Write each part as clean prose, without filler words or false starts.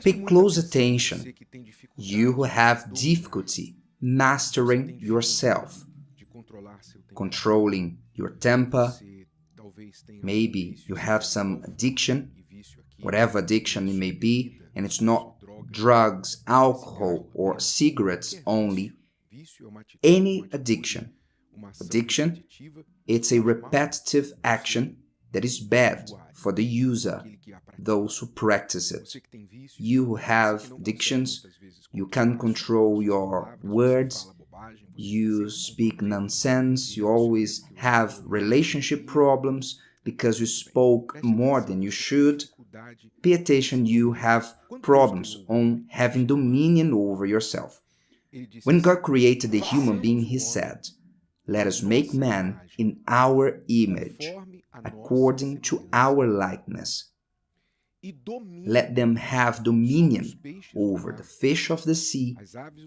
Pay close attention, you who have difficulty mastering yourself, controlling your temper. Maybe you have some addiction, whatever addiction it may be, and it's not drugs, alcohol, or cigarettes only. Any addiction. Addiction, it's a repetitive action that is bad for the user, those who practice it. You who have addictions, you can't control your words, you speak nonsense, you always have relationship problems because you spoke more than you should. Pay attention, you have problems on having dominion over yourself. When God created the human being, He said, "Let us make man in our image, according to our likeness. Let them have dominion over the fish of the sea,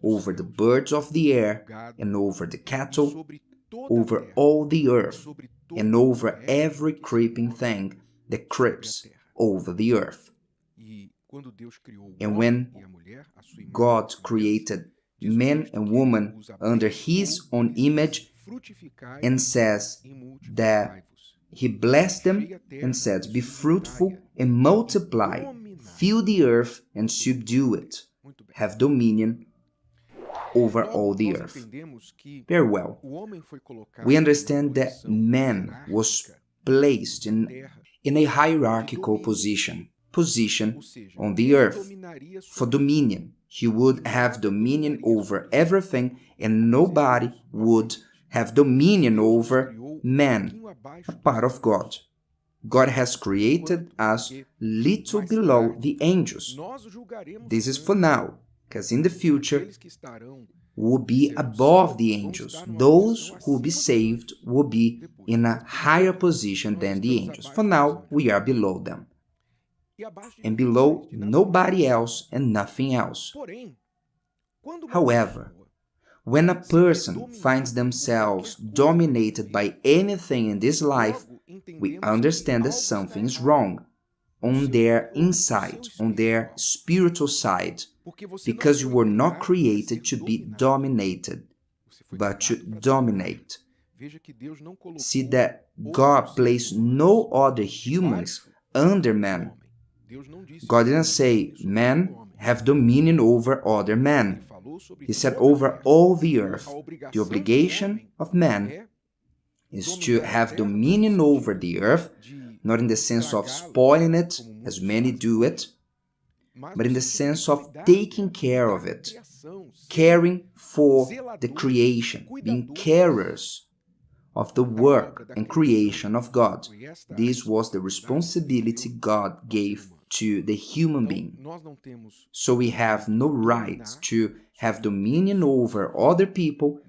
over the birds of the air, and over the cattle, over all the earth, and over every creeping thing that creeps over the earth." And when God created man and woman under His own image, and says that He blessed them and said, "Be fruitful and multiply, fill the earth and subdue it, have dominion over all the earth." Very well. We understand that man was placed in a hierarchical position on the earth for dominion. He would have dominion over everything, and nobody would have dominion over man, a part of God. God has created us little below the angels. This is for now, because in the future will be above the angels. Those who will be saved will be in a higher position than the angels. For now, we are below them. And below nobody else and nothing else. However, when a person finds themselves dominated by anything in this life, we understand that something is wrong on their inside, on their spiritual side, because you were not created to be dominated, but to dominate. See that God placed no other humans under man. God didn't say, "Men have dominion over other men." He said, "Over all the earth." The obligation of man is to have dominion over the earth, not in the sense of spoiling it, as many do it, but in the sense of taking care of it, caring for the creation, being carers of the work and creation of God. This was the responsibility God gave to the human being. So we have no right to have dominion over other people,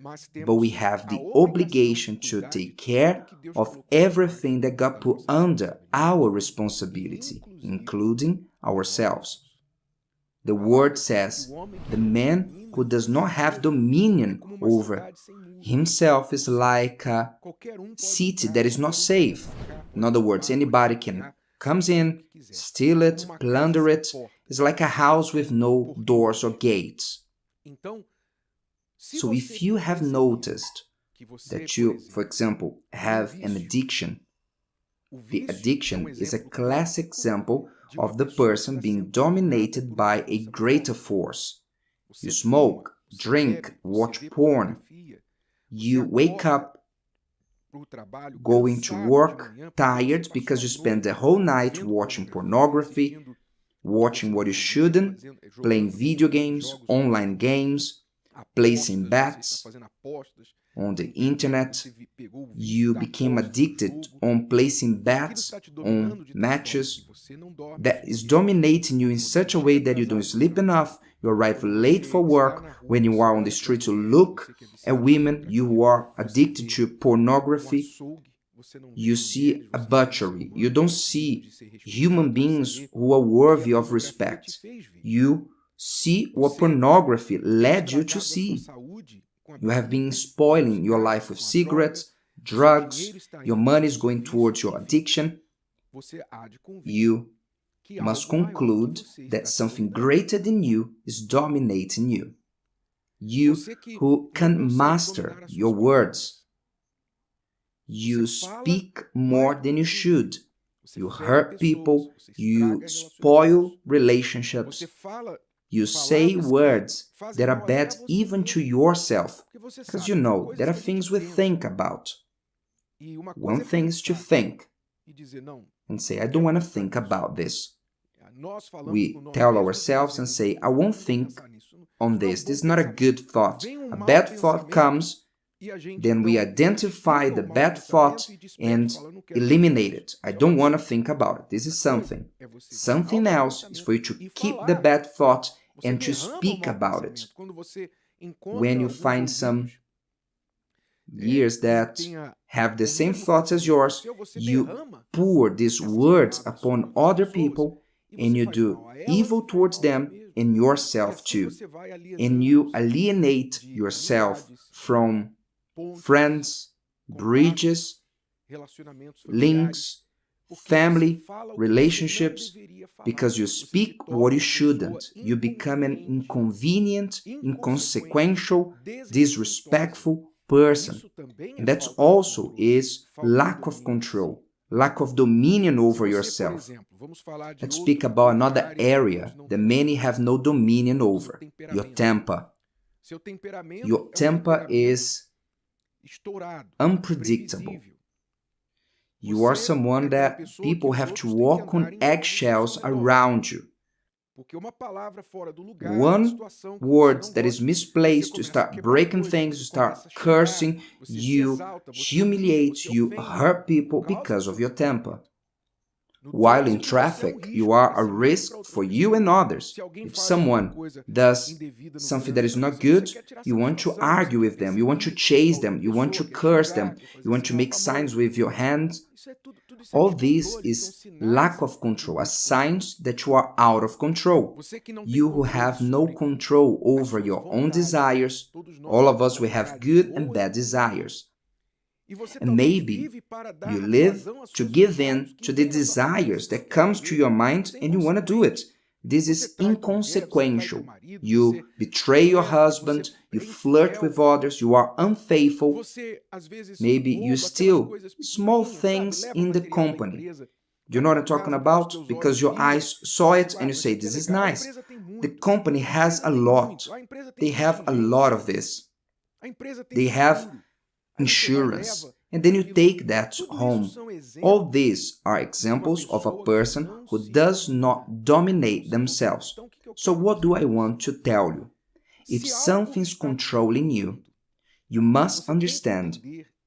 but we have the obligation to take care of everything that God put under our responsibility, including ourselves. The word says, the man who does not have dominion over himself is like a city that is not safe. In other words, anybody can comes in, steal it, plunder it. It's like a house with no doors or gates. So if you have noticed that you, for example, have an addiction, the addiction is a classic example of the person being dominated by a greater force. You smoke, drink, watch porn. You wake up going to work tired because you spend the whole night watching pornography, watching what you shouldn't, playing video games, online games, placing bets on the internet. You became addicted on placing bets on matches that is dominating you in such a way that you don't sleep enough. You arrive late for work. When you are on the street to look at women, you are addicted to pornography. You see a butchery. You don't see human beings who are worthy of respect. You see what pornography led you to see. You have been spoiling your life with cigarettes, drugs, your money is going towards your addiction. You must conclude that something greater than you is dominating you. You who can master your words. You speak more than you should. You hurt people. You spoil relationships. You say words that are bad even to yourself, because you know there are things we think about. One thing is to think and say, I don't want to think about this. We tell ourselves and say, I won't think on this. This is not a good thought. A bad thought comes, then we identify the bad thought and eliminate it. I don't want to think about it. This is something. Something else is for you to keep the bad thought and to speak about it. When you find some ears that have the same thoughts as yours, you pour these words upon other people and you do evil towards them and yourself too. And you alienate yourself from friends, bridges, links, family, relationships, because you speak what you shouldn't. You become an inconvenient, inconsequential, disrespectful person. And that also is lack of control, lack of dominion over yourself. Let's speak about another area that many have no dominion over, your temper. Your temper is unpredictable. You are someone that people have to walk on eggshells around you. One word that is misplaced, you start breaking things, you start cursing, you humiliate, you hurt people because of your temper. While in traffic, you are a risk for you and others. If someone does something that is not good, you want to argue with them, you want to chase them, you want to curse them, you want to make signs with your hands. All this is lack of control, a sign that you are out of control. You who have no control over your own desires, all of us, we have good and bad desires. And maybe you live to give in to the desires that comes to your mind and you want to do it. This is inconsequential. You betray your husband, you flirt with others, you are unfaithful. Maybe you steal small things in the company. You know what I'm talking about? Because your eyes saw it and you say, this is nice. The company has a lot. They have a lot of this. They have insurance, and then you take that home. All these are examples of a person who does not dominate themselves. So what do I want to tell you? If something's controlling you, you must understand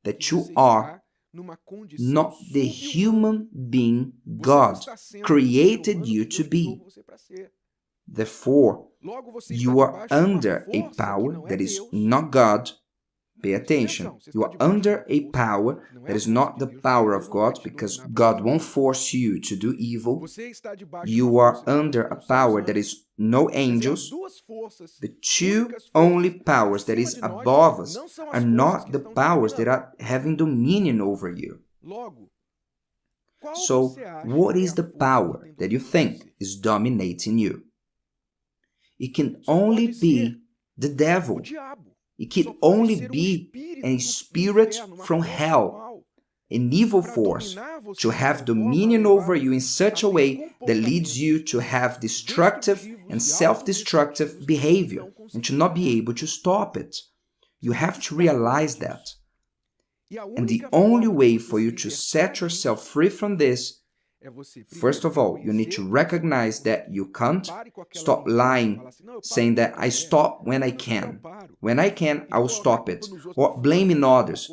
that you are not the human being God created you to be. Therefore, you are under a power that is not God. Pay attention. You are under a power that is not the power of God, because God won't force you to do evil. You are under a power that is no angels. The two only powers that is above us are not the powers that are having dominion over you. So, what is the power that you think is dominating you? It can only be the devil. It can only be a spirit from hell, an evil force, to have dominion over you in such a way that leads you to have destructive and self-destructive behavior and to not be able to stop it. You have to realize that. And the only way for you to set yourself free from this, first of all, you need to recognize that you can't. Stop lying, saying that I stop when I can. When I can, I will stop it. Or blaming others.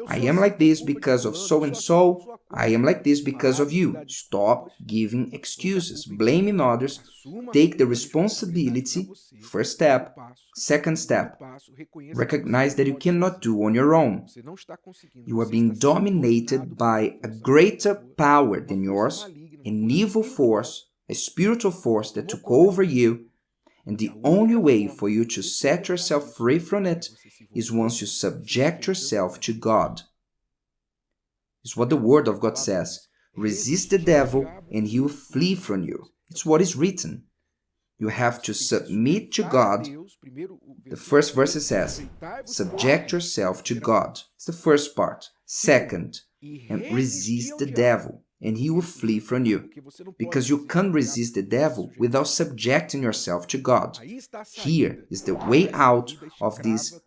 I am like this because of so-and-so. I am like this because of you. Stop giving excuses, blaming others. Take the responsibility. First step. Second step. Recognize that you cannot do on your own. You are being dominated by a greater power than yours, an evil force, a spiritual force that took over you. And the only way for you to set yourself free from it is once you subject yourself to God. It's what the Word of God says. Resist the devil and he will flee from you. It's what is written. You have to submit to God. The first verse says, subject yourself to God. It's the first part. Second, and resist the devil, and he will flee from you. Because you can't resist the devil without subjecting yourself to God. Here is the way out of this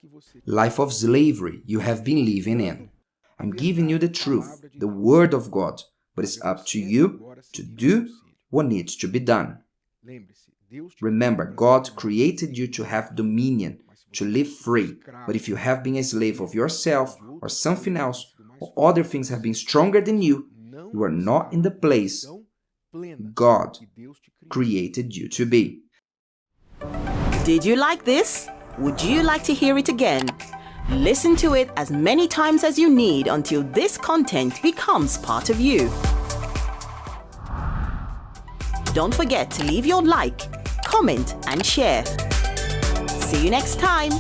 life of slavery you have been living in. I'm giving you the truth, the word of God, but it's up to you to do what needs to be done. Remember, God created you to have dominion, to live free. But if you have been a slave of yourself or something else, or other things have been stronger than you are not in the place God created you to be. Did you like this? Would you like to hear it again? Listen to it as many times as you need until this content becomes part of you. Don't forget to leave your like, comment, and share. See you next time.